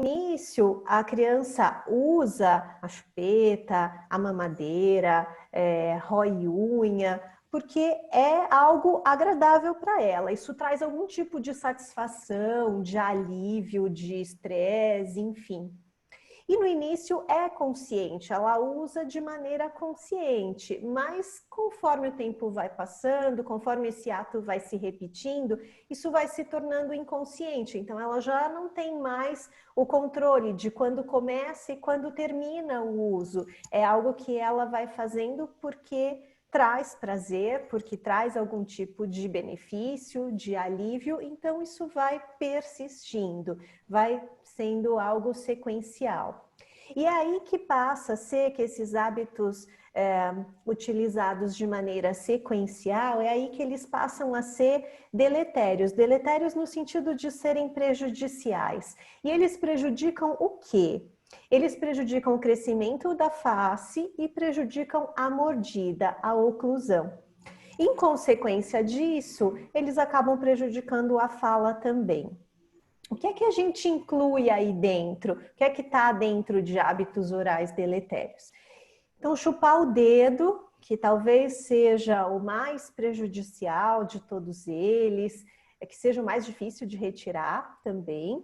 início, a criança usa a chupeta, a mamadeira, rói unha, porque é algo agradável para ela. Isso traz algum tipo de satisfação, de alívio, de estresse, enfim. E no início é consciente, ela usa de maneira consciente, mas conforme o tempo vai passando, conforme esse ato vai se repetindo, isso vai se tornando inconsciente. Então ela já não tem mais o controle de quando começa e quando termina o uso. É algo que ela vai fazendo porque traz prazer, porque traz algum tipo de benefício, de alívio, então isso vai persistindo, vai sendo algo sequencial. E é aí que passa a ser que esses hábitos utilizados de maneira sequencial, é aí que eles passam a ser deletérios. Deletérios no sentido de serem prejudiciais. E eles prejudicam o quê? Eles prejudicam o crescimento da face e prejudicam a mordida, a oclusão. Em consequência disso, eles acabam prejudicando a fala também. O que é que a gente inclui aí dentro? O que é que está dentro de hábitos orais deletérios? Então, chupar o dedo, que talvez seja o mais prejudicial de todos eles, que seja o mais difícil de retirar também.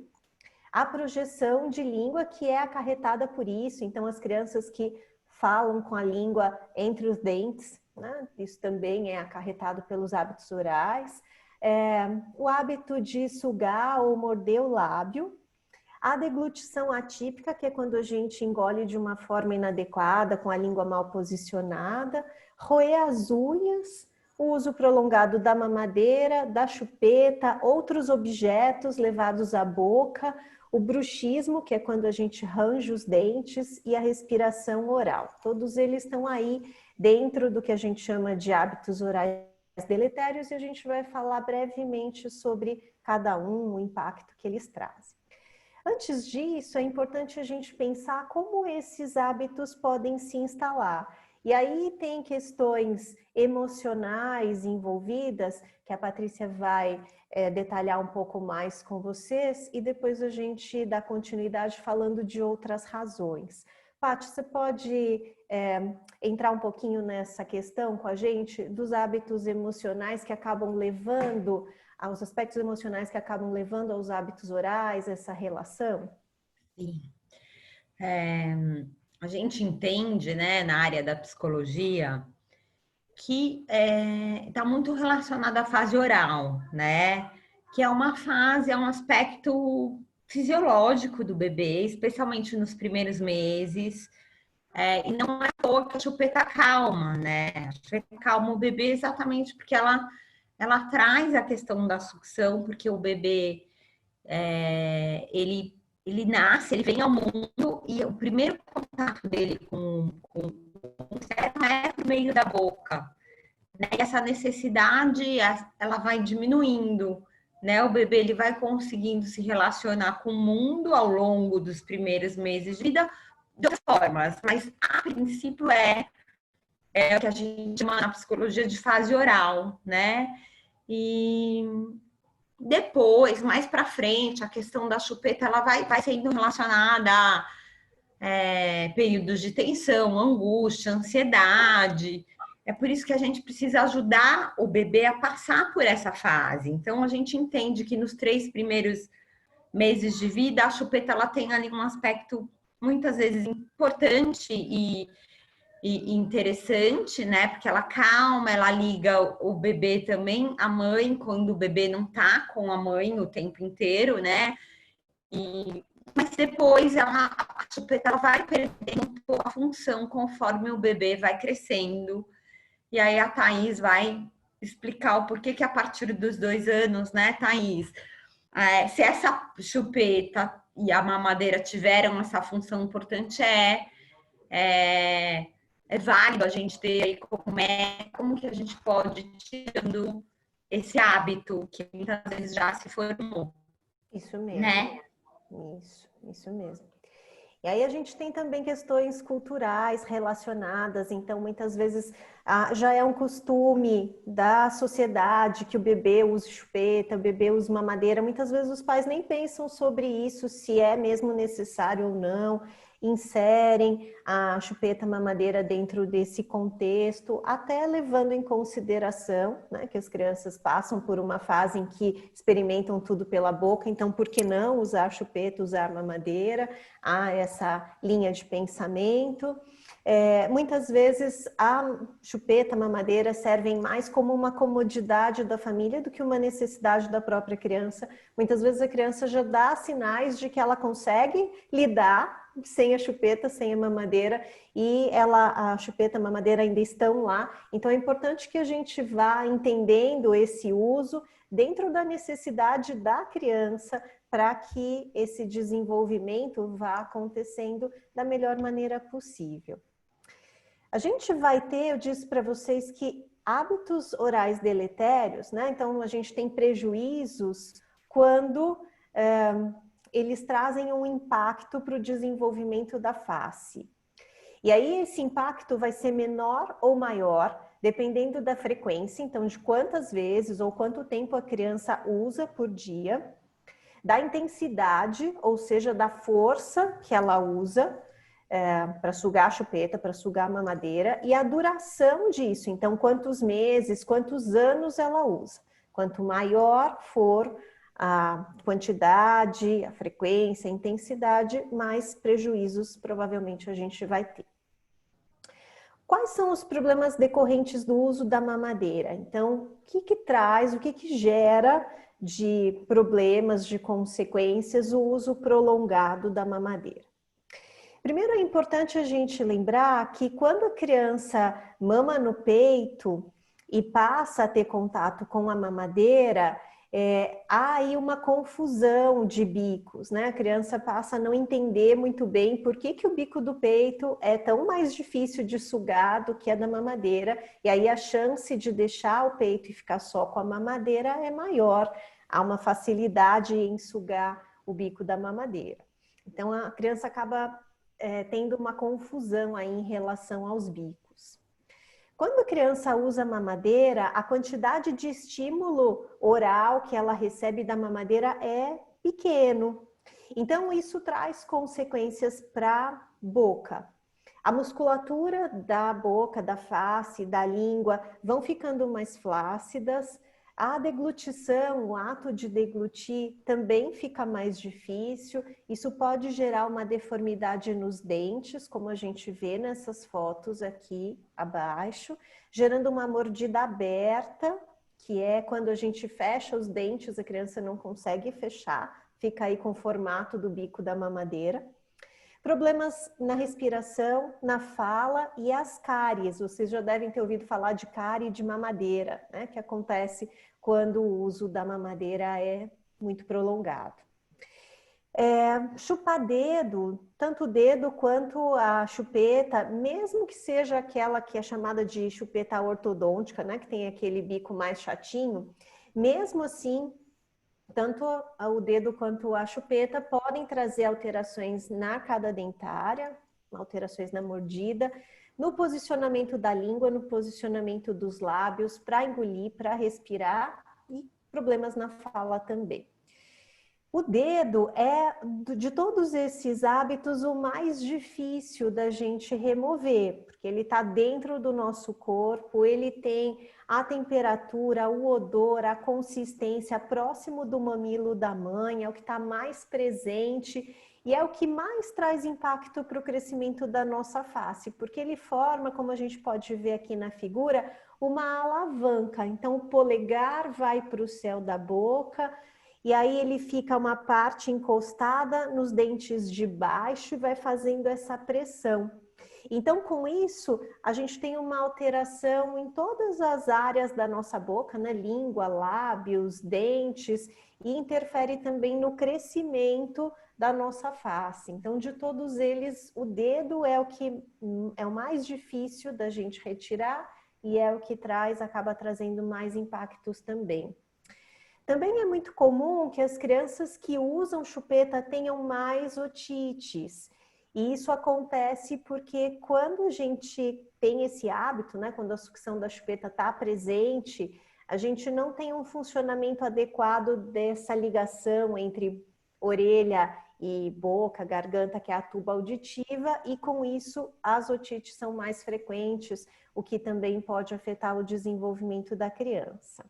A projeção de língua que é acarretada por isso, então as crianças que falam com a língua entre os dentes, né? Isso também é acarretado pelos hábitos orais. O hábito de sugar ou morder o lábio. A deglutição atípica, que é quando a gente engole de uma forma inadequada, com a língua mal posicionada. Roer as unhas, o uso prolongado da mamadeira, da chupeta, outros objetos levados à boca, o bruxismo, que é quando a gente range os dentes, e a respiração oral. Todos eles estão aí dentro do que a gente chama de hábitos orais deletérios e a gente vai falar brevemente sobre cada um, o impacto que eles trazem. Antes disso, é importante a gente pensar como esses hábitos podem se instalar. E aí tem questões emocionais envolvidas, que a Patrícia vai detalhar um pouco mais com vocês, e depois a gente dá continuidade falando de outras razões. Paty, você pode entrar um pouquinho nessa questão com a gente dos hábitos emocionais que acabam levando aos aspectos emocionais que acabam levando aos hábitos orais, essa relação? Sim. A gente entende, né, na área da psicologia, que está muito relacionada à fase oral, né? Que é uma fase, é um aspecto fisiológico do bebê, especialmente nos primeiros meses. E não é à toa que a chupeta calma, né? A chupeta calma o bebê exatamente porque ela traz a questão da sucção, porque o bebê, ele nasce, ele vem ao mundo e o primeiro contato dele com o externo é por meio da boca. Né? E essa necessidade, ela vai diminuindo, né? O bebê, ele vai conseguindo se relacionar com o mundo ao longo dos primeiros meses de vida de outras formas, mas a princípio é o que a gente chama na psicologia de fase oral, né? E depois, mais para frente, a questão da chupeta, ela vai sendo relacionada a períodos de tensão, angústia, ansiedade. É por isso que a gente precisa ajudar o bebê a passar por essa fase. Então, a gente entende que nos 3 primeiros meses de vida, a chupeta ela tem ali um aspecto muitas vezes importante e interessante, né? Porque ela calma, ela liga o bebê também à mãe, quando o bebê não tá com a mãe o tempo inteiro, né? Mas depois a chupeta ela vai perdendo um pouco a função conforme o bebê vai crescendo. E aí a Thaís vai explicar o porquê que a partir dos 2 anos, né, Thaís? Se essa chupeta e a mamadeira tiveram essa função importante, é válido a gente ter aí como que a gente pode ir tirando esse hábito que muitas vezes já se formou. Isso mesmo, Né? isso mesmo. E aí a gente tem também questões culturais relacionadas, então muitas vezes já é um costume da sociedade que o bebê use chupeta, o bebê use mamadeira, muitas vezes os pais nem pensam sobre isso, se é mesmo necessário ou não, inserem a chupeta mamadeira dentro desse contexto, até levando em consideração, né, que as crianças passam por uma fase em que experimentam tudo pela boca, então por que não usar a chupeta, usar a mamadeira? Há essa linha de pensamento. Muitas vezes a chupeta, a mamadeira servem mais como uma comodidade da família do que uma necessidade da própria criança. Muitas vezes a criança já dá sinais de que ela consegue lidar sem a chupeta, sem a mamadeira, e a chupeta, a mamadeira ainda estão lá. Então é importante que a gente vá entendendo esse uso dentro da necessidade da criança, para que esse desenvolvimento vá acontecendo da melhor maneira possível. A gente vai ter, eu disse para vocês que hábitos orais deletérios, né? Então a gente tem prejuízos quando eles trazem um impacto para o desenvolvimento da face. E aí esse impacto vai ser menor ou maior, dependendo da frequência, então de quantas vezes ou quanto tempo a criança usa por dia, da intensidade, ou seja, da força que ela usa para sugar a chupeta, para sugar a mamadeira, e a duração disso, então quantos meses, quantos anos ela usa. Quanto maior for a quantidade, a frequência, a intensidade, mais prejuízos provavelmente a gente vai ter. Quais são os problemas decorrentes do uso da mamadeira? Então, o que traz, o que gera de problemas, de consequências, o uso prolongado da mamadeira? Primeiro, é importante a gente lembrar que quando a criança mama no peito e passa a ter contato com a mamadeira, há aí uma confusão de bicos, né? A criança passa a não entender muito bem por que o bico do peito é tão mais difícil de sugar do que a da mamadeira, e aí a chance de deixar o peito e ficar só com a mamadeira é maior, há uma facilidade em sugar o bico da mamadeira. Então a criança acaba tendo uma confusão aí em relação aos bicos. Quando a criança usa mamadeira, a quantidade de estímulo oral que ela recebe da mamadeira é pequeno. Então, isso traz consequências para a boca. A musculatura da boca, da face, da língua vão ficando mais flácidas. A deglutição, o ato de deglutir também fica mais difícil. Isso pode gerar uma deformidade nos dentes, como a gente vê nessas fotos aqui abaixo, gerando uma mordida aberta, que é quando a gente fecha os dentes, a criança não consegue fechar, fica aí com o formato do bico da mamadeira. Problemas na respiração, na fala e as cáries. Vocês já devem ter ouvido falar de cárie de mamadeira, né? Que acontece quando o uso da mamadeira é muito prolongado. Chupar dedo, tanto o dedo quanto a chupeta, mesmo que seja aquela que é chamada de chupeta ortodôntica, né? Que tem aquele bico mais chatinho, mesmo assim, tanto o dedo quanto a chupeta podem trazer alterações na arcada dentária, alterações na mordida, no posicionamento da língua, no posicionamento dos lábios, para engolir, para respirar e problemas na fala também. O dedo é, de todos esses hábitos, o mais difícil da gente remover, porque ele está dentro do nosso corpo, ele tem a temperatura, o odor, a consistência próximo do mamilo da mãe, é o que está mais presente e é o que mais traz impacto para o crescimento da nossa face, porque ele forma, como a gente pode ver aqui na figura, uma alavanca. Então o polegar vai para o céu da boca, e aí ele fica uma parte encostada nos dentes de baixo e vai fazendo essa pressão. Então, com isso, a gente tem uma alteração em todas as áreas da nossa boca, né? Língua, lábios, dentes, e interfere também no crescimento da nossa face. Então, de todos eles, o dedo é o mais difícil da gente retirar e é o que acaba trazendo mais impactos também. Também é muito comum que as crianças que usam chupeta tenham mais otites. E isso acontece porque quando a gente tem esse hábito, né, quando a sucção da chupeta está presente, a gente não tem um funcionamento adequado dessa ligação entre orelha e boca, garganta, que é a tuba auditiva, e com isso as otites são mais frequentes, o que também pode afetar o desenvolvimento da criança.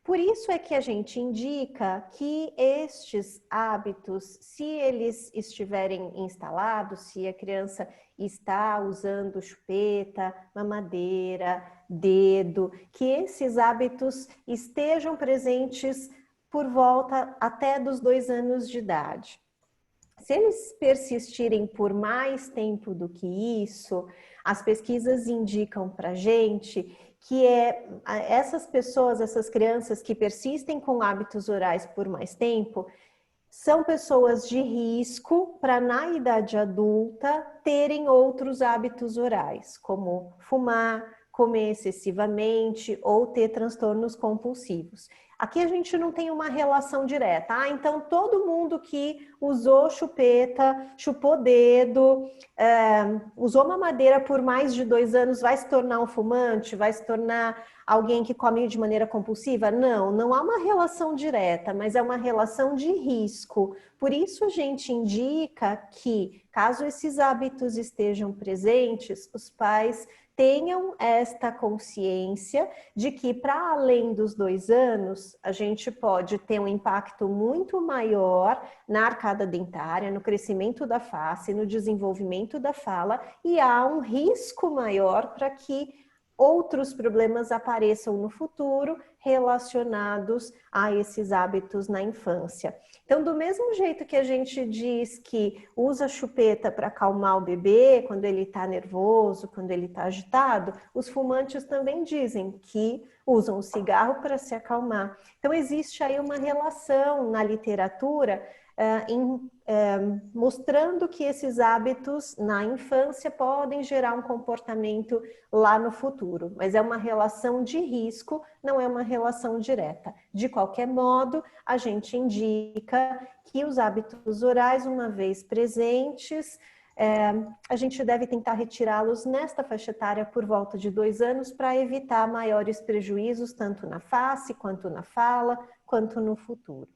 Por isso é que a gente indica que estes hábitos, se eles estiverem instalados, se a criança está usando chupeta, mamadeira, dedo, que esses hábitos estejam presentes por volta até dos 2 anos de idade. Se eles persistirem por mais tempo do que isso, as pesquisas indicam para a gente que essas pessoas, essas crianças que persistem com hábitos orais por mais tempo, são pessoas de risco para, na idade adulta, terem outros hábitos orais, como fumar, comer excessivamente ou ter transtornos compulsivos. Aqui a gente não tem uma relação direta. Então todo mundo que usou chupeta, chupou dedo, usou mamadeira por mais de 2 anos vai se tornar um fumante, vai se tornar alguém que come de maneira compulsiva? Não, não há uma relação direta, mas é uma relação de risco. Por isso a gente indica que, caso esses hábitos estejam presentes, os pais tenham esta consciência de que, para além dos 2 anos, a gente pode ter um impacto muito maior na arcada dentária, no crescimento da face, no desenvolvimento da fala, e há um risco maior para que outros problemas apareçam no futuro relacionados a esses hábitos na infância. Então, do mesmo jeito que a gente diz que usa chupeta para acalmar o bebê quando ele está nervoso, quando ele está agitado, os fumantes também dizem que usam o cigarro para se acalmar. Então, existe aí uma relação na literatura mostrando que esses hábitos na infância podem gerar um comportamento lá no futuro, mas é uma relação de risco, não é uma relação direta. De qualquer modo, a gente indica que os hábitos orais, uma vez presentes, a gente deve tentar retirá-los nesta faixa etária por volta de 2 anos para evitar maiores prejuízos, tanto na face, quanto na fala, quanto no futuro.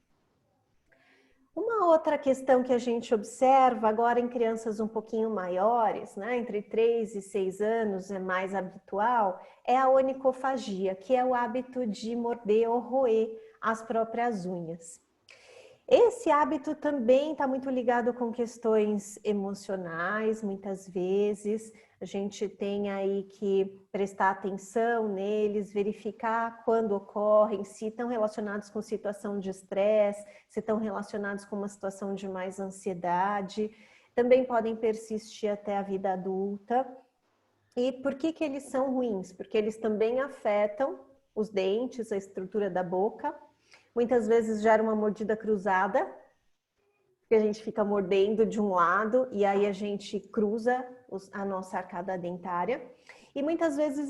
Uma outra questão que a gente observa agora em crianças um pouquinho maiores, né, entre 3 e 6 anos é mais habitual, é a onicofagia, que é o hábito de morder ou roer as próprias unhas. Esse hábito também está muito ligado com questões emocionais, muitas vezes. A gente tem aí que prestar atenção neles, verificar quando ocorrem, se estão relacionados com situação de estresse, se estão relacionados com uma situação de mais ansiedade. Também podem persistir até a vida adulta. E por que que eles são ruins? Porque eles também afetam os dentes, a estrutura da boca. Muitas vezes gera uma mordida cruzada, porque a gente fica mordendo de um lado e aí a gente cruza a nossa arcada dentária. E muitas vezes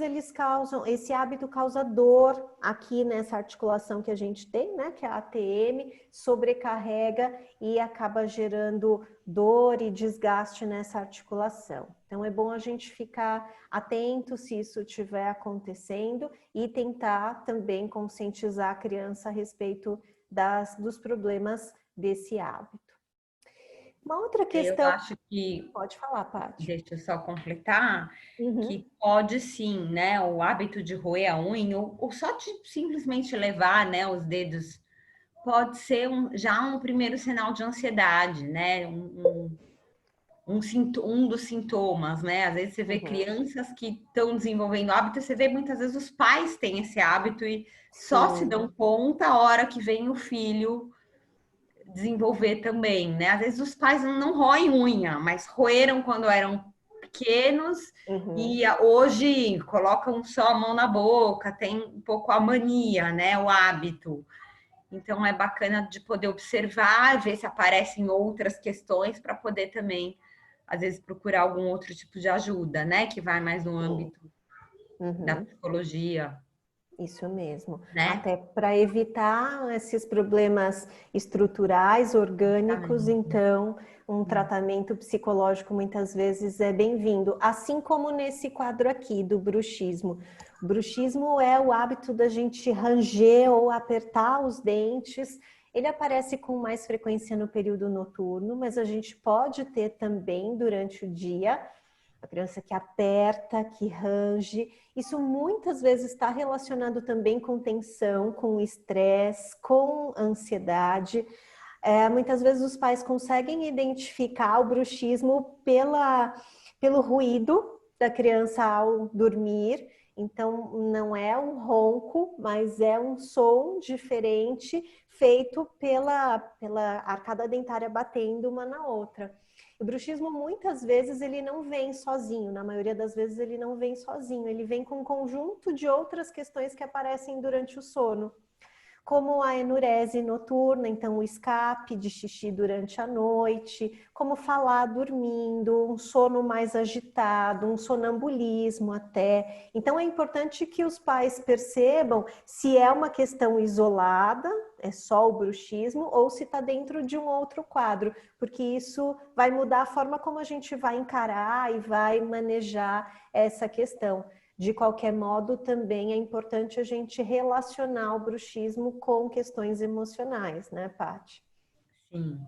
esse hábito causa dor aqui nessa articulação que a gente tem, né? Que é a ATM, sobrecarrega e acaba gerando dor e desgaste nessa articulação. Então é bom a gente ficar atento se isso estiver acontecendo e tentar também conscientizar a criança a respeito dos problemas desse hábito. Uma outra questão... Eu acho que... Pode falar, Paty. Deixa eu só completar, que pode sim, né? O hábito de roer a unha, ou só de simplesmente levar, né, os dedos, pode ser já um primeiro sinal de ansiedade, né? Um dos sintomas, né? Às vezes você vê crianças que estão desenvolvendo hábito, você vê muitas vezes os pais têm esse hábito e só se dão conta a hora que vem o filho desenvolver também, né? Às vezes os pais não roem unha, mas roeram quando eram pequenos e hoje colocam só a mão na boca, tem um pouco a mania, né? O hábito. Então é bacana de poder observar, ver se aparecem outras questões para poder também, às vezes, procurar algum outro tipo de ajuda, né? Que vai mais no âmbito da psicologia. Isso mesmo. né? Até para evitar esses problemas estruturais, orgânicos, Exatamente. então um tratamento psicológico muitas vezes é bem-vindo. Assim como nesse quadro aqui do bruxismo. O bruxismo é o hábito da gente ranger ou apertar os dentes. Ele aparece com mais frequência no período noturno, mas a gente pode ter também durante o dia. A criança que aperta, que range, isso muitas vezes está relacionado também com tensão, com estresse, com ansiedade. Muitas vezes os pais conseguem identificar o bruxismo pelo ruído da criança ao dormir. Então, não é um ronco, mas é um som diferente feito pela arcada dentária batendo uma na outra. O bruxismo, muitas vezes, ele não vem sozinho. Na maioria das vezes, ele não vem sozinho. Ele vem com um conjunto de outras questões que aparecem durante o sono, como a enurese noturna, então o escape de xixi durante a noite, como falar dormindo, um sono mais agitado, um sonambulismo até. Então é importante que os pais percebam se é uma questão isolada, é só o bruxismo, ou se está dentro de um outro quadro, porque isso vai mudar a forma como a gente vai encarar e vai manejar essa questão. De qualquer modo, também é importante a gente relacionar o bruxismo com questões emocionais, né, Paty? Sim.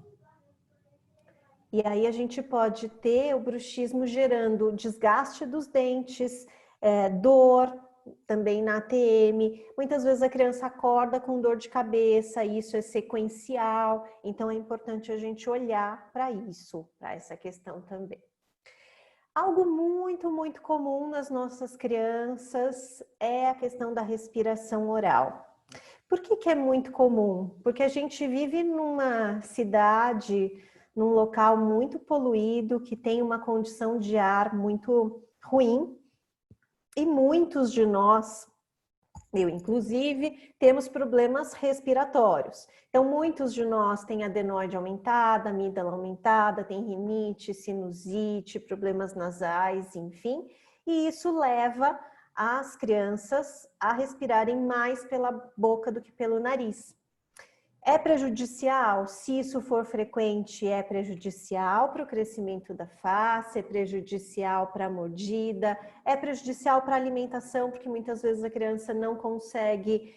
E aí a gente pode ter o bruxismo gerando desgaste dos dentes, dor, também na ATM. Muitas vezes a criança acorda com dor de cabeça, isso é sequencial, então é importante a gente olhar para isso, para essa questão também. Algo muito, muito comum nas nossas crianças é a questão da respiração oral. Por que é muito comum? Porque a gente vive numa cidade, num local muito poluído, que tem uma condição de ar muito ruim, e muitos de nós, eu inclusive, temos problemas respiratórios. Então, muitos de nós têm adenoide aumentada, amígdala aumentada, tem rinite, sinusite, problemas nasais, enfim. E isso leva as crianças a respirarem mais pela boca do que pelo nariz. É prejudicial? Se isso for frequente, é prejudicial para o crescimento da face, é prejudicial para a mordida, é prejudicial para a alimentação, porque muitas vezes a criança não consegue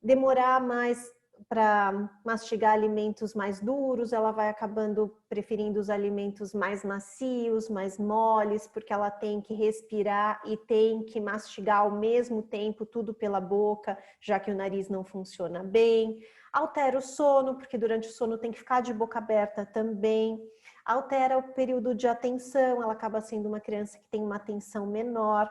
demorar mais para mastigar alimentos mais duros, ela vai acabando preferindo os alimentos mais macios, mais moles, porque ela tem que respirar e tem que mastigar ao mesmo tempo tudo pela boca, já que o nariz não funciona bem. Altera o sono, porque durante o sono tem que ficar de boca aberta também. Altera o período de atenção, ela acaba sendo uma criança que tem uma atenção menor.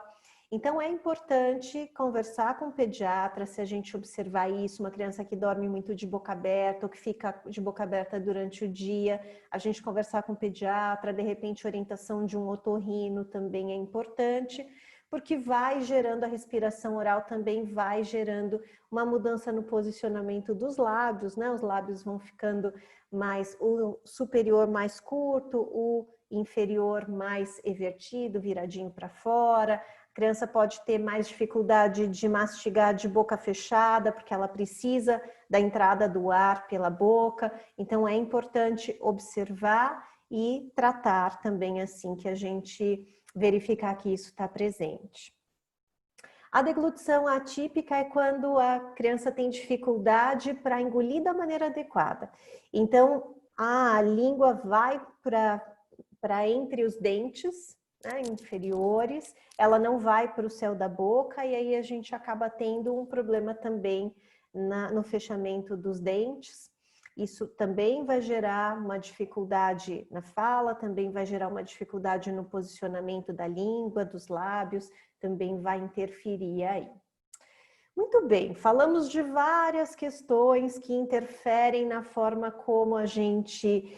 Então, é importante conversar com o pediatra, se a gente observar isso, uma criança que dorme muito de boca aberta ou que fica de boca aberta durante o dia, a gente conversar com o pediatra, de repente, orientação de um otorrino também é importante, porque vai gerando a respiração oral, também vai gerando uma mudança no posicionamento dos lábios, né? Os lábios vão ficando mais, o superior mais curto, o inferior mais evertido, viradinho para fora. A criança pode ter mais dificuldade de mastigar de boca fechada, porque ela precisa da entrada do ar pela boca. Então, é importante observar e tratar também assim que a gente verificar que isso está presente. A deglutição atípica é quando a criança tem dificuldade para engolir da maneira adequada. Então, a língua vai para entre os dentes, né, inferiores, ela não vai para o céu da boca e aí a gente acaba tendo um problema também no fechamento dos dentes. Isso também vai gerar uma dificuldade na fala, também vai gerar uma dificuldade no posicionamento da língua, dos lábios, também vai interferir aí. Muito bem, falamos de várias questões que interferem na forma como a gente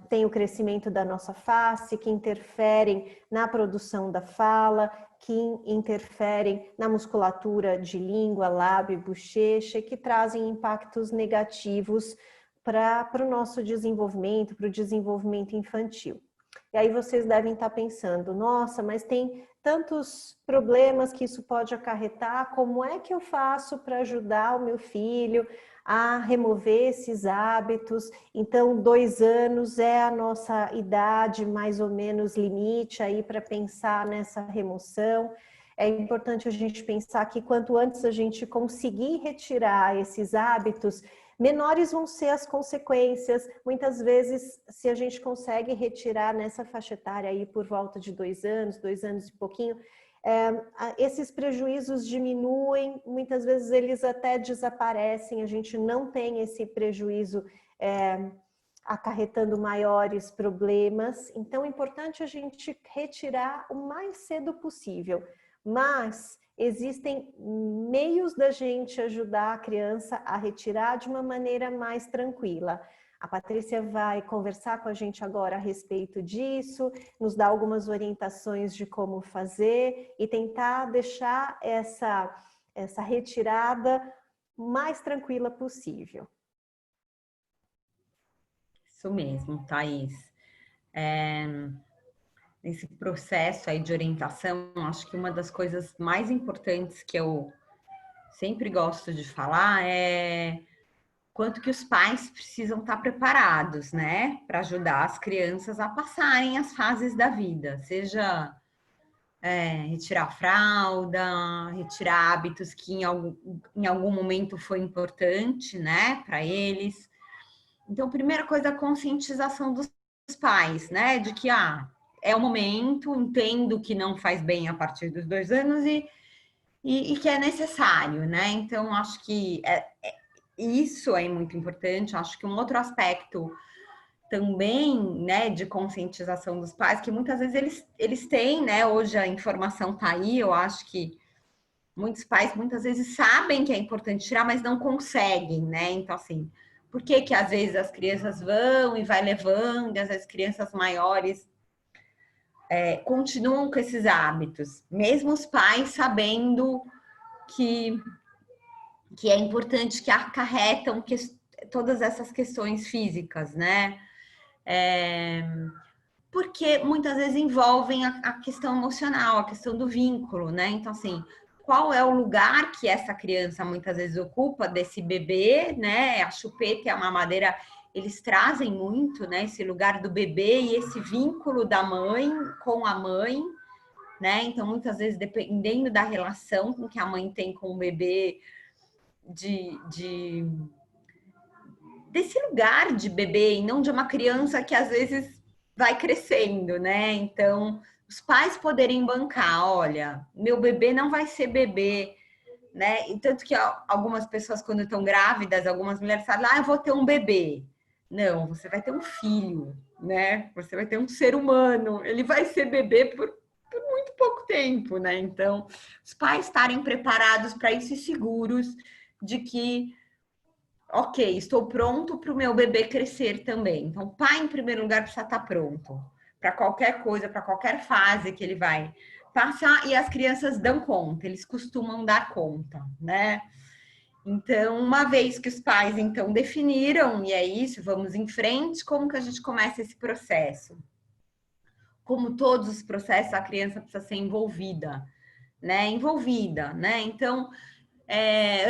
tem o crescimento da nossa face, que interferem na produção da fala, que interferem na musculatura de língua, lábio e bochecha, que trazem impactos negativos para o nosso desenvolvimento, para o desenvolvimento infantil. E aí vocês devem estar pensando, nossa, mas tem tantos problemas que isso pode acarretar, como é que eu faço para ajudar o meu filho a remover esses hábitos? Então, 2 anos é a nossa idade mais ou menos limite aí para pensar nessa remoção. É importante a gente pensar que quanto antes a gente conseguir retirar esses hábitos, menores vão ser as consequências. Muitas vezes, se a gente consegue retirar nessa faixa etária aí por volta de 2 anos e pouquinho, esses prejuízos diminuem, muitas vezes eles até desaparecem, a gente não tem esse prejuízo acarretando maiores problemas. Então, é importante a gente retirar o mais cedo possível. Mas existem meios da gente ajudar a criança a retirar de uma maneira mais tranquila. A Patrícia vai conversar com a gente agora a respeito disso, nos dar algumas orientações de como fazer e tentar deixar essa retirada mais tranquila possível. Isso mesmo, Thaís. Nesse processo aí de orientação, acho que uma das coisas mais importantes que eu sempre gosto de falar é quanto que os pais precisam estar preparados, né, para ajudar as crianças a passarem as fases da vida, seja retirar a fralda, retirar hábitos que em algum momento foi importante, né, para eles. Então, primeira coisa, a conscientização dos pais, né, de que é o momento, entendo que não faz bem a partir dos 2 anos e que é necessário, né? Então, acho que isso é muito importante. Acho que um outro aspecto também, né, de conscientização dos pais, que muitas vezes eles têm, né? Hoje a informação tá aí, eu acho que muitos pais muitas vezes sabem que é importante tirar, mas não conseguem, né? Então, assim, por que que às vezes as crianças vão e vai levando, e às vezes crianças maiores continuam com esses hábitos, mesmo os pais sabendo que, que é importante, que acarretam todas essas questões físicas, né? Porque muitas vezes envolvem a questão emocional, a questão do vínculo, né? Então, assim, qual é o lugar que essa criança muitas vezes ocupa desse bebê, né? A chupeta e a mamadeira, eles trazem muito, né? Esse lugar do bebê e esse vínculo da mãe com a mãe, né? Então, muitas vezes, dependendo da relação que a mãe tem com o bebê, desse lugar de bebê e não de uma criança que às vezes vai crescendo, né? Então, os pais poderem bancar, olha, meu bebê não vai ser bebê, né? E tanto que algumas pessoas, quando estão grávidas, algumas mulheres falam, eu vou ter um bebê. Não, você vai ter um filho, né? Você vai ter um ser humano. Ele vai ser bebê por muito pouco tempo, né? Então, os pais estarem preparados para isso e seguros de que ok, estou pronto para o meu bebê crescer também. Então, o pai, em primeiro lugar, precisa estar pronto para qualquer coisa, para qualquer fase que ele vai passar, e as crianças dão conta, eles costumam dar conta, né? Então, uma vez que os pais, então, definiram, e é isso, vamos em frente, como que a gente começa esse processo? Como todos os processos, a criança precisa ser envolvida, né? Envolvida, né? Então,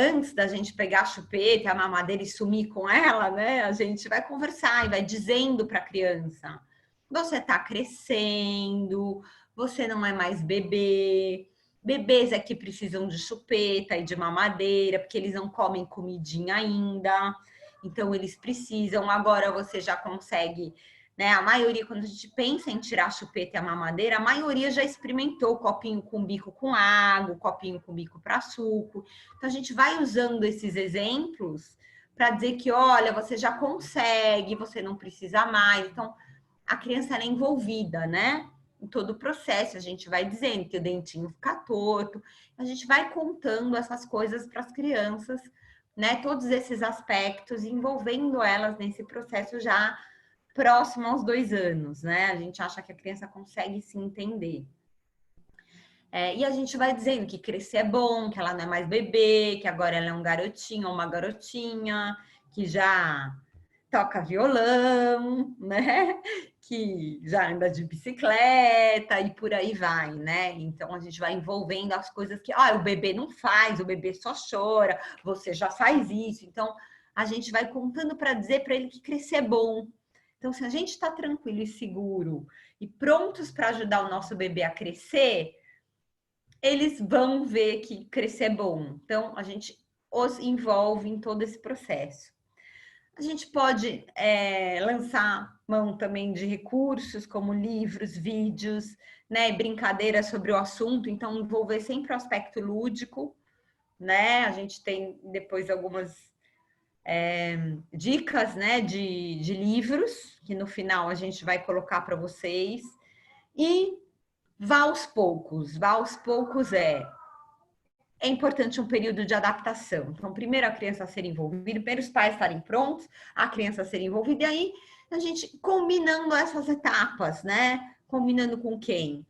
antes da gente pegar a chupeta, a mamadeira e sumir com ela, né? A gente vai conversar e vai dizendo para a criança: você está crescendo, você não é mais bebê. Bebês é que precisam de chupeta e de mamadeira, porque eles não comem comidinha ainda. Então, eles precisam. Agora você já consegue, né? A maioria, quando a gente pensa em tirar a chupeta e a mamadeira, a maioria já experimentou o copinho com bico com água, o copinho com bico para suco. Então, a gente vai usando esses exemplos para dizer que, olha, você já consegue, você não precisa mais. Então, a criança é envolvida, né? Em todo o processo, a gente vai dizendo que o dentinho fica torto, a gente vai contando essas coisas para as crianças, né? Todos esses aspectos, envolvendo elas nesse processo já próximo aos 2 anos, né? A gente acha que a criança consegue se entender. E a gente vai dizendo que crescer é bom, que ela não é mais bebê, que agora ela é um garotinho ou uma garotinha, que já toca violão, né? que já anda de bicicleta e por aí vai, né? Então a gente vai envolvendo as coisas que, o bebê não faz, o bebê só chora, você já faz isso. Então a gente vai contando para dizer para ele que crescer é bom. Então, se a gente está tranquilo e seguro e prontos para ajudar o nosso bebê a crescer, eles vão ver que crescer é bom. Então, a gente os envolve em todo esse processo. A gente pode lançar mão também de recursos como livros, vídeos, né, brincadeiras sobre o assunto. Então, envolver sempre o aspecto lúdico, né? A gente tem depois algumas dicas, né, de livros, que no final a gente vai colocar para vocês. E vá aos poucos. Vá aos poucos é importante um período de adaptação. Então, primeiro a criança ser envolvida, primeiro os pais estarem prontos, a criança ser envolvida, e aí a gente combinando essas etapas, né? Combinando com quem?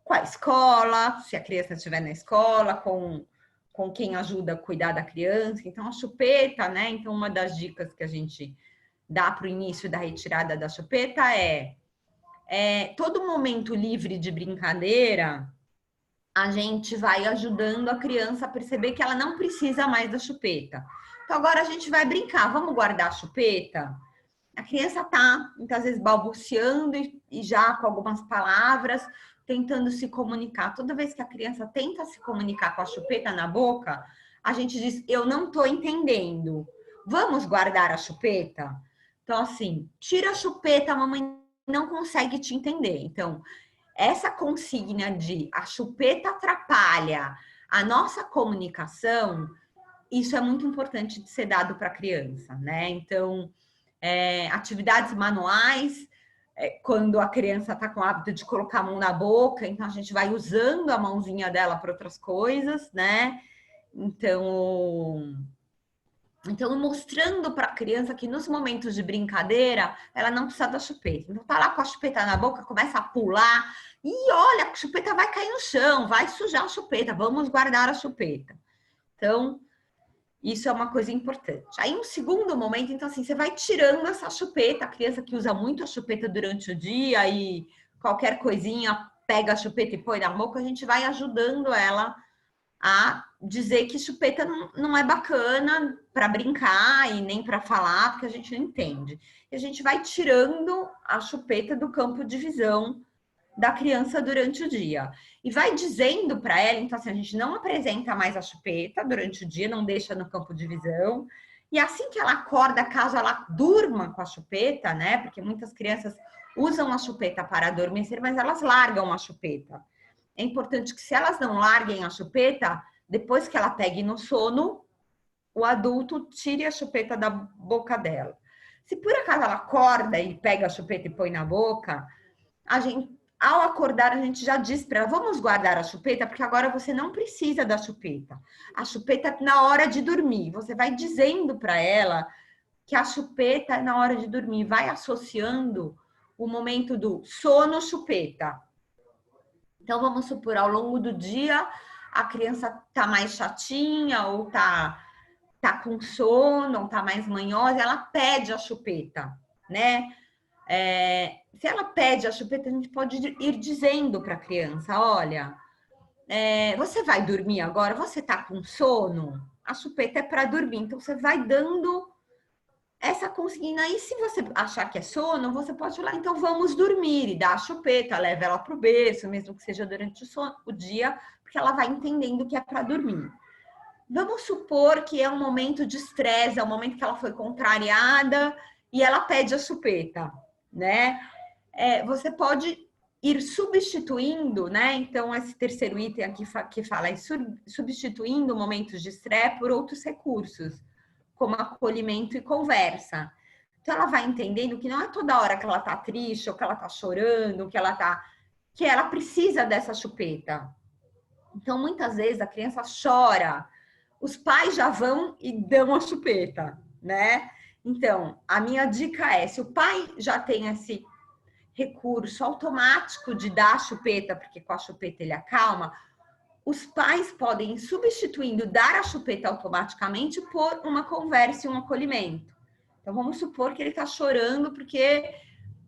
Com a escola, se a criança estiver na escola, com quem ajuda a cuidar da criança. Então, a chupeta, né? Então, uma das dicas que a gente dá para o início da retirada da chupeta todo momento livre de brincadeira, a gente vai ajudando a criança a perceber que ela não precisa mais da chupeta. Então, agora a gente vai brincar, vamos guardar a chupeta? A criança está, muitas vezes, balbuciando e já com algumas palavras, tentando se comunicar. Toda vez que a criança tenta se comunicar com a chupeta na boca, a gente diz, eu não estou entendendo. Vamos guardar a chupeta? Então, assim, tira a chupeta, a mamãe não consegue te entender. Então, essa consigna de a chupeta atrapalha a nossa comunicação, isso é muito importante de ser dado para a criança, né? Então, atividades manuais, quando a criança está com o hábito de colocar a mão na boca, então a gente vai usando a mãozinha dela para outras coisas, né? Então, mostrando para a criança que nos momentos de brincadeira, ela não precisa da chupeta. Então, tá lá com a chupeta na boca, começa a pular, e olha, a chupeta vai cair no chão, vai sujar a chupeta, vamos guardar a chupeta. Então, isso é uma coisa importante. Aí, um segundo momento, então, assim, você vai tirando essa chupeta, a criança que usa muito a chupeta durante o dia e qualquer coisinha pega a chupeta e põe na boca, a gente vai ajudando ela a dizer que chupeta não é bacana para brincar e nem para falar, porque a gente não entende. E a gente vai tirando a chupeta do campo de visão da criança durante o dia. E vai dizendo para ela, então assim, a gente não apresenta mais a chupeta durante o dia, não deixa no campo de visão. E assim que ela acorda, caso ela durma com a chupeta, né? Porque muitas crianças usam a chupeta para adormecer, mas elas largam a chupeta. É importante que se elas não larguem a chupeta, depois que ela pegue no sono, o adulto tire a chupeta da boca dela. Se por acaso ela acorda e pega a chupeta e põe na boca, ao acordar, a gente já diz para ela, vamos guardar a chupeta, porque agora você não precisa da chupeta. A chupeta é na hora de dormir. Você vai dizendo para ela que a chupeta é na hora de dormir, vai associando o momento do sono-chupeta. Então, vamos supor, ao longo do dia, a criança tá mais chatinha ou tá com sono, ou tá mais manhosa, ela pede a chupeta, né? Se ela pede a chupeta, a gente pode ir dizendo para a criança, olha, você vai dormir agora? Você tá com sono? A chupeta é para dormir, então você vai dando essa consigna. E se você achar que é sono, você pode falar, então vamos dormir, e dar a chupeta, leva ela para o berço, mesmo que seja durante o dia, porque ela vai entendendo que é para dormir. Vamos supor que é um momento de estresse, é um momento que ela foi contrariada e ela pede a chupeta, né? Você pode ir substituindo, né? Então, esse terceiro item aqui que fala é substituindo momentos de estresse por outros recursos, como acolhimento e conversa. Então, ela vai entendendo que não é toda hora que ela tá triste, ou que ela tá chorando, que ela precisa dessa chupeta. Então, muitas vezes a criança chora, os pais já vão e dão a chupeta, né? Então, a minha dica é, se o pai já tem esse recurso automático de dar a chupeta, porque com a chupeta ele acalma, os pais podem ir substituindo dar a chupeta automaticamente por uma conversa e um acolhimento. Então, vamos supor que ele está chorando porque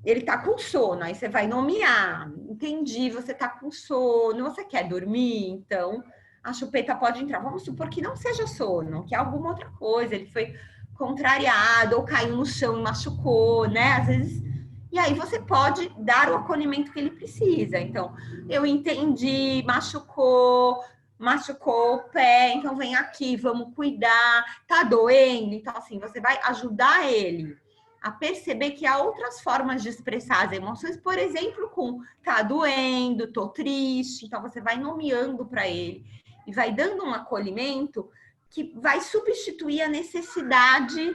ele tá com sono, aí você vai nomear. Entendi, você tá com sono, você quer dormir, então a chupeta pode entrar. Vamos supor que não seja sono, que é alguma outra coisa, ele foi contrariado ou caiu no chão e machucou, né? Às vezes. E aí você pode dar o acolhimento que ele precisa. Então, eu entendi, machucou o pé, então vem aqui, vamos cuidar, tá doendo. Então, assim, você vai ajudar ele a perceber que há outras formas de expressar as emoções, por exemplo, com tá doendo, tô triste. Então, você vai nomeando para ele e vai dando um acolhimento que vai substituir a necessidade,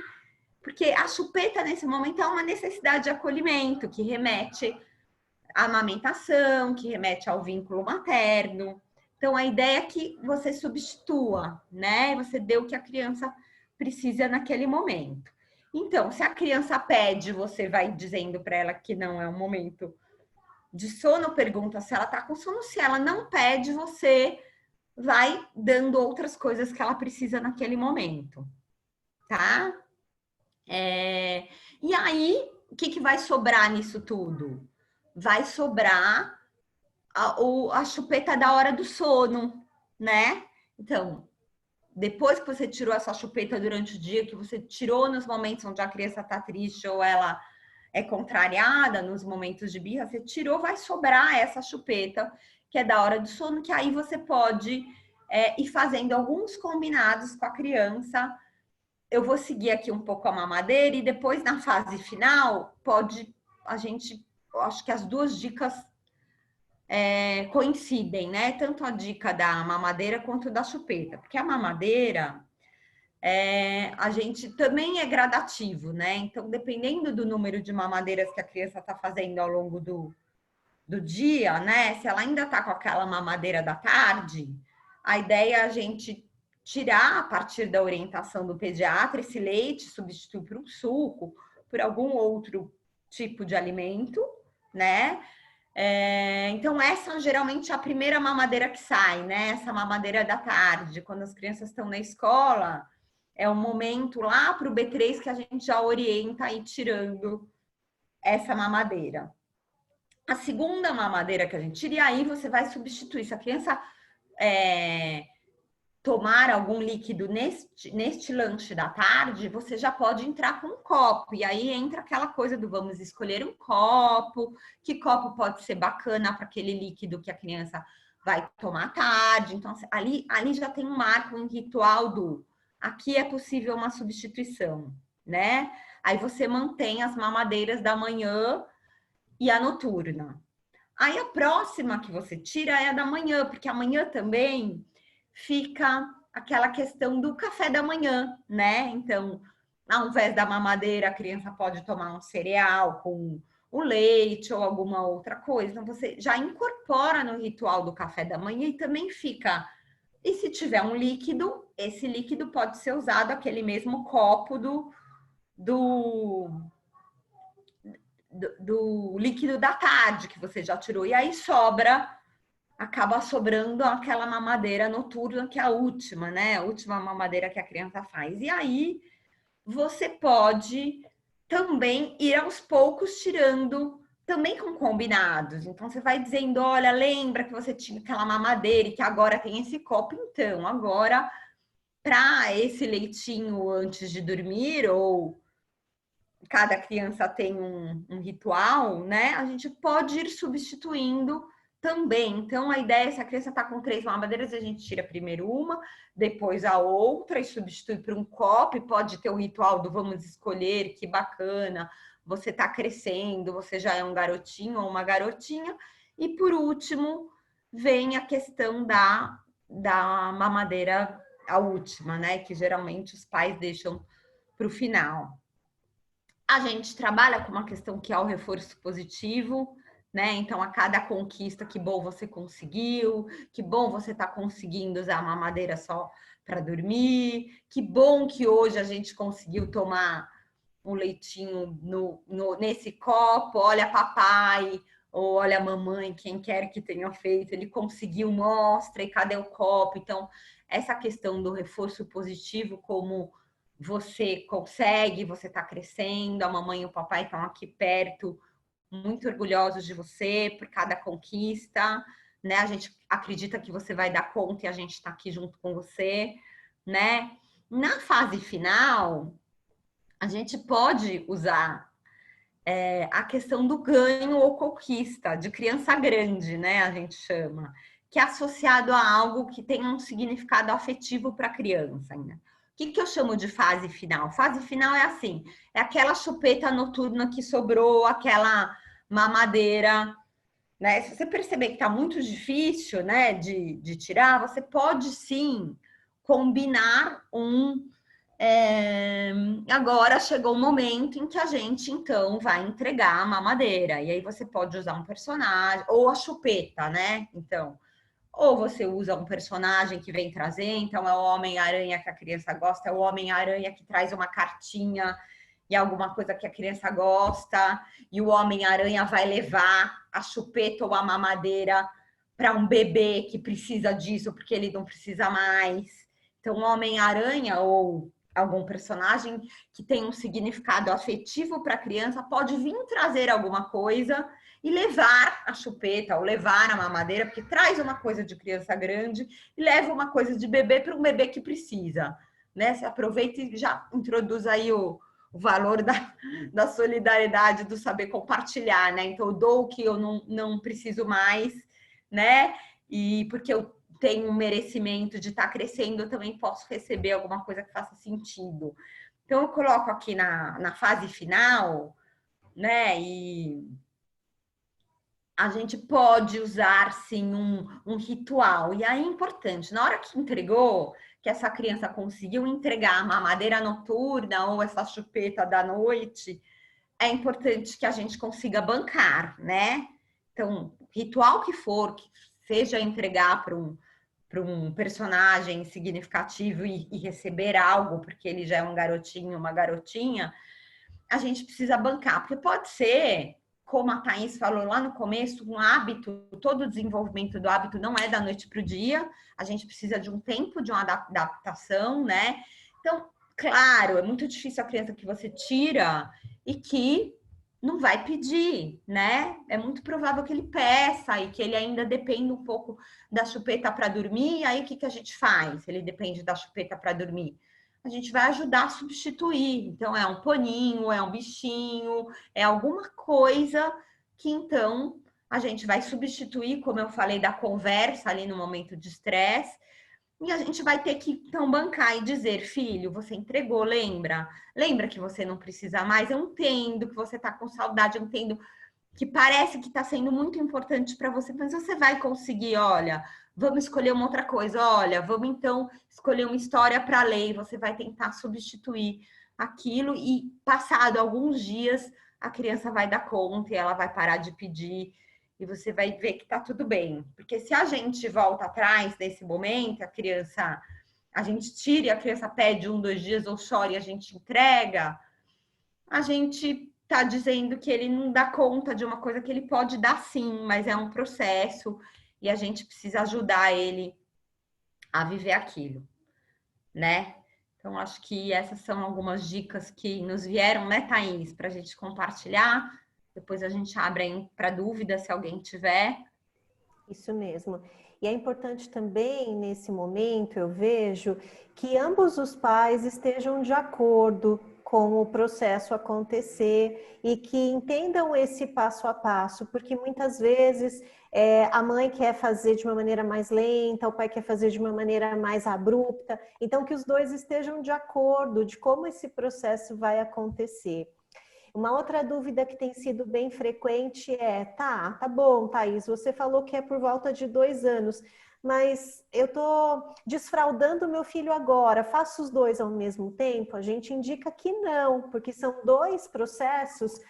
porque a chupeta nesse momento é uma necessidade de acolhimento que remete à amamentação, que remete ao vínculo materno. Então a ideia é que você substitua, né? Você dê o que a criança precisa naquele momento. Então, se a criança pede, você vai dizendo para ela que não é um momento de sono, pergunta se ela está com sono. Se ela não pede, você vai dando outras coisas que ela precisa naquele momento, tá? E aí, o que vai sobrar nisso tudo? Vai sobrar a chupeta da hora do sono, né? Então, depois que você tirou essa chupeta durante o dia, que você tirou nos momentos onde a criança tá triste ou ela é contrariada, nos momentos de birra, você tirou, vai sobrar essa chupeta, que é da hora do sono, que aí você pode ir fazendo alguns combinados com a criança. Eu vou seguir aqui um pouco a mamadeira e depois, na fase final, eu acho que as duas dicas coincidem, né? Tanto a dica da mamadeira quanto da chupeta, porque a mamadeira a gente também é gradativo, né? Então, dependendo do número de mamadeiras que a criança está fazendo ao longo do dia, né? Se ela ainda está com aquela mamadeira da tarde, a ideia é a gente tirar a partir da orientação do pediatra esse leite, substituir por um suco, por algum outro tipo de alimento, né? Então, essa geralmente é a primeira mamadeira que sai, né? Essa mamadeira da tarde, quando as crianças estão na escola, é o momento lá para o B3 que a gente já orienta a ir tirando essa mamadeira. A segunda mamadeira que a gente tira, e aí você vai substituir. Se a criança tomar algum líquido neste lanche da tarde, você já pode entrar com um copo. E aí entra aquela coisa do vamos escolher um copo, que copo pode ser bacana para aquele líquido que a criança vai tomar à tarde. Então, ali já tem um marco, um ritual do aqui é possível uma substituição, né? Aí você mantém as mamadeiras da manhã e a noturna. Aí a próxima que você tira é a da manhã, porque amanhã também fica aquela questão do café da manhã, né? Então, ao invés da mamadeira, a criança pode tomar um cereal com o leite ou alguma outra coisa. Então, você já incorpora no ritual do café da manhã e também fica. E se tiver um líquido, esse líquido pode ser usado aquele mesmo copo do líquido da tarde que você já tirou. E aí acaba sobrando aquela mamadeira noturna, que é a última, né? A última mamadeira que a criança faz. E aí você pode também ir aos poucos tirando, também com combinados. Então você vai dizendo: olha, lembra que você tinha aquela mamadeira e que agora tem esse copo? Então, agora, para esse leitinho antes de dormir, ou cada criança tem um ritual, né? A gente pode ir substituindo também. Então, a ideia é, se a criança está com 3 mamadeiras, a gente tira primeiro uma, depois a outra e substitui por um copo. E pode ter o ritual do vamos escolher, que bacana, você está crescendo, você já é um garotinho ou uma garotinha. E por último, vem a questão da mamadeira, a última, né? Que geralmente os pais deixam para o final. A gente trabalha com uma questão que é o reforço positivo, né? Então, a cada conquista, que bom você conseguiu, que bom você está conseguindo usar a mamadeira só para dormir, que bom que hoje a gente conseguiu tomar um leitinho nesse copo, olha papai, ou olha mamãe, quem quer que tenha feito, ele conseguiu, mostra, e cadê o copo? Então, essa questão do reforço positivo como você consegue, você está crescendo, a mamãe e o papai estão aqui perto muito orgulhosos de você por cada conquista, né? A gente acredita que você vai dar conta e a gente está aqui junto com você, né? Na fase final, a gente pode usar a questão do ganho ou conquista, de criança grande, né? A gente chama, que é associado a algo que tem um significado afetivo para a criança, né? O que eu chamo de fase final? Fase final é assim, é aquela chupeta noturna que sobrou, aquela mamadeira, né? Se você perceber que está muito difícil, né, de tirar, você pode sim combinar agora chegou o momento em que a gente então vai entregar a mamadeira. E aí você pode usar um personagem, ou a chupeta, né? Então, ou você usa um personagem que vem trazer, então é o Homem-Aranha que a criança gosta, é o Homem-Aranha que traz uma cartinha e alguma coisa que a criança gosta, e o Homem-Aranha vai levar a chupeta ou a mamadeira para um bebê que precisa disso porque ele não precisa mais. Então, o Homem-Aranha ou algum personagem que tem um significado afetivo para a criança pode vir trazer alguma coisa e levar a chupeta ou levar a mamadeira, porque traz uma coisa de criança grande e leva uma coisa de bebê para um bebê que precisa, né? Você aproveita e já introduz aí o valor da solidariedade, do saber compartilhar, né? Então, eu dou o que eu não preciso mais, né? E porque eu tenho um merecimento de estar crescendo, eu também posso receber alguma coisa que faça sentido. Então, eu coloco aqui na fase final, né? E a gente pode usar, sim, um ritual. E aí é importante, na hora que entregou, que essa criança conseguiu entregar a mamadeira noturna ou essa chupeta da noite, é importante que a gente consiga bancar, né? Então, ritual que for, que seja entregar para um personagem significativo e receber algo, porque ele já é um garotinho, uma garotinha, a gente precisa bancar, porque pode ser, como a Thaís falou lá no começo, um hábito, todo o desenvolvimento do hábito não é da noite para o dia, a gente precisa de um tempo, de uma adaptação, né? Então, claro, é muito difícil a criança que você tira e que não vai pedir, né? É muito provável que ele peça e que ele ainda dependa um pouco da chupeta para dormir. E aí, o que a gente faz? Ele depende da chupeta para dormir. A gente vai ajudar a substituir. Então, é um paninho, é um bichinho, é alguma coisa que então a gente vai substituir, como eu falei, da conversa ali no momento de estresse. E a gente vai ter que, então, bancar e dizer, filho, você entregou, lembra? Lembra que você não precisa mais? Eu entendo que você está com saudade, eu entendo que parece que está sendo muito importante para você, mas você vai conseguir, olha, vamos escolher uma outra coisa, olha, vamos então escolher uma história para ler, você vai tentar substituir aquilo e passado alguns dias a criança vai dar conta e ela vai parar de pedir e você vai ver que tá tudo bem. Porque se a gente volta atrás nesse momento, a gente tira e a criança pede 1, 2 dias ou chora e a gente entrega, a gente está dizendo que ele não dá conta de uma coisa que ele pode dar sim, mas é um processo e a gente precisa ajudar ele a viver aquilo, né? Então, acho que essas são algumas dicas que nos vieram, né, Thaís, para a gente compartilhar. Depois a gente abre para dúvida se alguém tiver. Isso mesmo. E é importante também, nesse momento, eu vejo que ambos os pais estejam de acordo com o processo acontecer e que entendam esse passo a passo, porque muitas vezes a mãe quer fazer de uma maneira mais lenta, o pai quer fazer de uma maneira mais abrupta, então que os dois estejam de acordo de como esse processo vai acontecer. Uma outra dúvida que tem sido bem frequente é, tá bom, Thaís, você falou que é por volta de 2 anos, mas eu tô desfraldando meu filho agora, faço os dois ao mesmo tempo? A gente indica que não, porque são 2 processos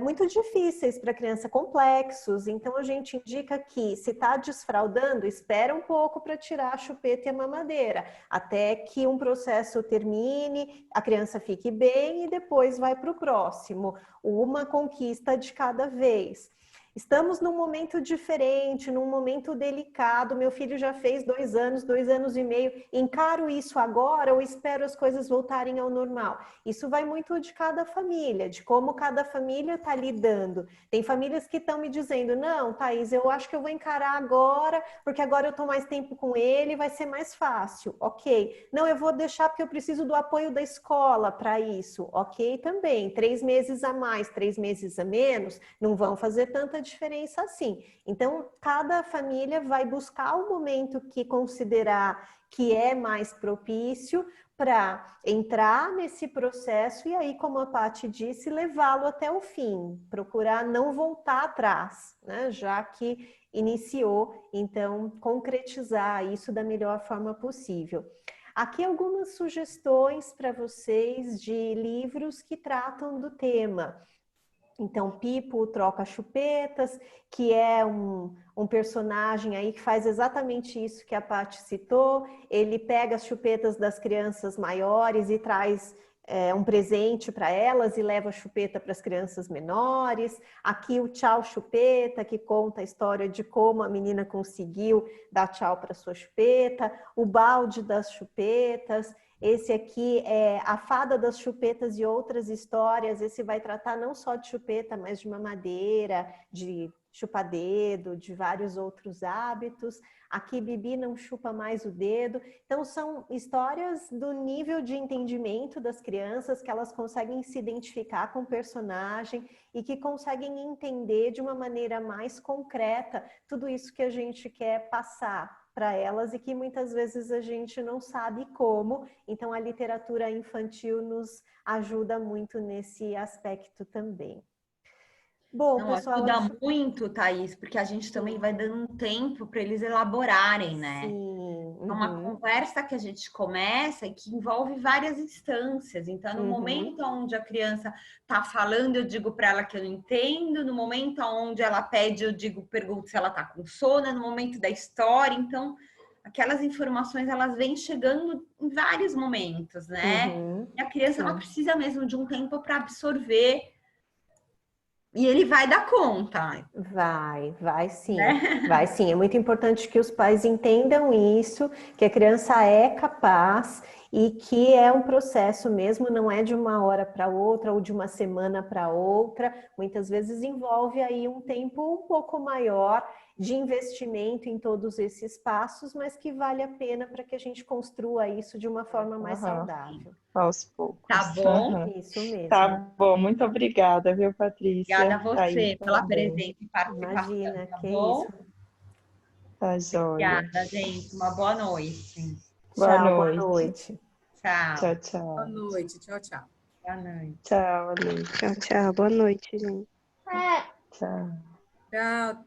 muito difíceis para a criança, complexos. Então, a gente indica que, se está desfraldando, espera um pouco para tirar a chupeta e a mamadeira, até que um processo termine, a criança fique bem e depois vai para o próximo. Uma conquista de cada vez. Estamos num momento diferente, num momento delicado. Meu filho já fez 2 anos, 2 anos e meio. Encaro isso agora ou espero as coisas voltarem ao normal? Isso vai muito de cada família, de como cada família está lidando. Tem famílias que estão me dizendo, não, Thaís, eu acho que eu vou encarar agora, porque agora eu estou mais tempo com ele, vai ser mais fácil. Ok. Não, eu vou deixar porque eu preciso do apoio da escola para isso. Ok, também. 3 meses a mais, 3 meses a menos, não vão fazer tanta diferença assim. Então, cada família vai buscar o momento que considerar que é mais propício para entrar nesse processo e aí, como a Paty disse, levá-lo até o fim, procurar não voltar atrás, né? Já que iniciou, então concretizar isso da melhor forma possível. Aqui algumas sugestões para vocês de livros que tratam do tema. Então, Pipo troca chupetas, que é um personagem aí que faz exatamente isso que a Paty citou. Ele pega as chupetas das crianças maiores e traz um presente para elas e leva a chupeta para as crianças menores. Aqui o Tchau Chupeta, que conta a história de como a menina conseguiu dar tchau para sua chupeta. O Balde das Chupetas. Esse aqui é A Fada das Chupetas e Outras Histórias. Esse vai tratar não só de chupeta, mas de mamadeira, de chupa-dedo, de vários outros hábitos. Aqui Bibi não chupa mais o dedo. Então são histórias do nível de entendimento das crianças, que elas conseguem se identificar com o personagem e que conseguem entender de uma maneira mais concreta tudo isso que a gente quer passar para elas e que muitas vezes a gente não sabe como. Então a literatura infantil nos ajuda muito nesse aspecto também. Bom, Não, pessoal, ajuda acho... muito, Thaís, porque a gente também Sim. vai dando um tempo para eles elaborarem, né? Sim. É uma conversa que a gente começa e que envolve várias instâncias. Então, no momento onde a criança está falando, eu digo para ela que eu não entendo. No momento onde ela pede, eu digo, pergunto se ela está com sono. No momento da história, então, aquelas informações elas vêm chegando em vários momentos, né? E a criança ela Sim. precisa mesmo de um tempo para absorver. E ele vai dar conta, Vai sim, né? vai sim. É muito importante que os pais entendam isso, que a criança é capaz e que é um processo mesmo, não é de uma hora para outra ou de uma semana para outra. Muitas vezes envolve aí um tempo um pouco maior de investimento em todos esses passos, mas que vale a pena para que a gente construa isso de uma forma mais saudável. Aos poucos. Tá bom? Isso mesmo. Tá bom, muito obrigada, viu, Obrigada a Patrícia? Thaís você pela também. presença e participação, Imagina, tá que bom? isso. Tá joia. Obrigada, gente. Uma boa noite. Boa Tchau, boa noite. noite. Tchau. Tchau, Boa tchau. noite. Tchau, tchau. Boa noite. Tchau, Alice. Tchau, tchau. Boa noite, gente. Tchau. Tchau.